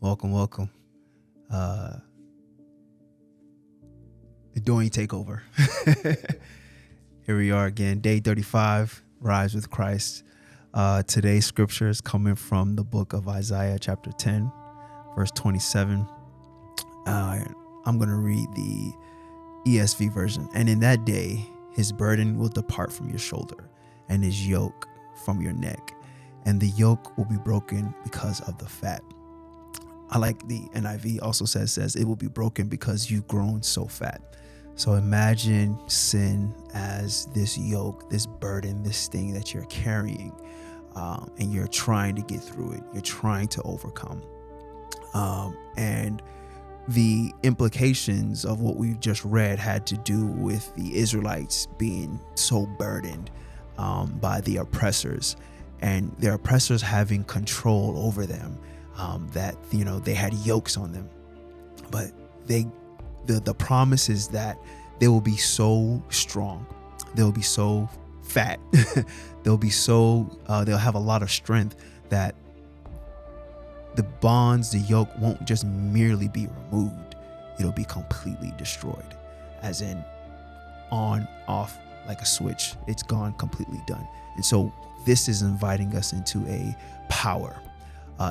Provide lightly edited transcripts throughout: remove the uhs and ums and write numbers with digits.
welcome. Uh, the Doing Takeover. Here we are again, day 35, Rise with Christ. Today's scripture is coming from the book of Isaiah, chapter 10, verse 27. I'm going to read the ESV version. And in that day, his burden will depart from your shoulder and his yoke from your neck. And the yoke will be broken because of the fat. I like the NIV also says it will be broken because you've grown so fat. So imagine sin as this yoke, this burden, this thing that you're carrying, and you're trying to get through it. You're trying to overcome. And the implications of what we've just read had to do with the Israelites being so burdened by the oppressors, and their oppressors having control over them. That they had yokes on them, but the promise is that they will be so strong, they'll be so fat, they'll have a lot of strength that the bonds, the yoke won't just merely be removed, it'll be completely destroyed, as in on, off, like a switch. It's gone, completely done. And so this is inviting us into a power,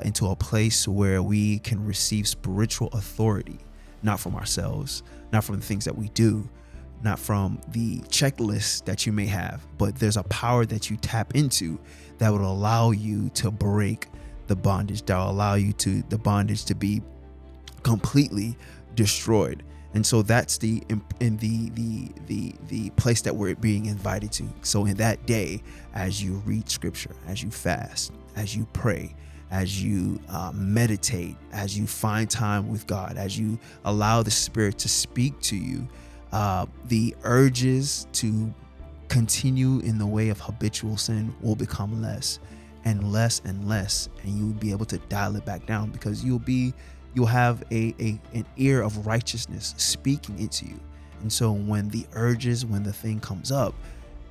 into a place where we can receive spiritual authority, not from ourselves, not from the things that we do, not from the checklist that you may have, but there's a power that you tap into that would allow you to break the bondage, that will allow you to the bondage to be completely destroyed. And so that's the place that we're being invited to. So in that day, as you read scripture, as you fast, as you pray, as you meditate, as you find time with God, as you allow the Spirit to speak to you, the urges to continue in the way of habitual sin will become less and less and less, and you'll be able to dial it back down because you'll have an ear of righteousness speaking into you. And so when the thing comes up,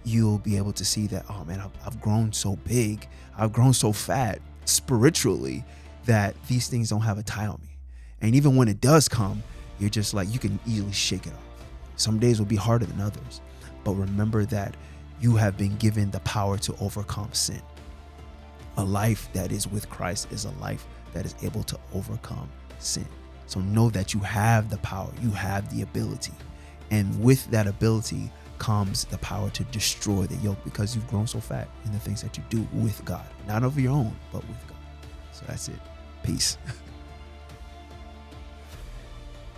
you'll be able to see that, oh man, I've grown so big, I've grown so fat spiritually that these things don't have a tie on me. And even when it does come, you're just like, you can easily shake it off. Some days will be harder than others, but remember that you have been given the power to overcome sin. A life that is with Christ is a life that is able to overcome sin. So know that you have the power, you have the ability, and with that ability comes the power to destroy the yoke, because you've grown so fat in the things that you do with God, not of your own, but with God. So that's it. Peace.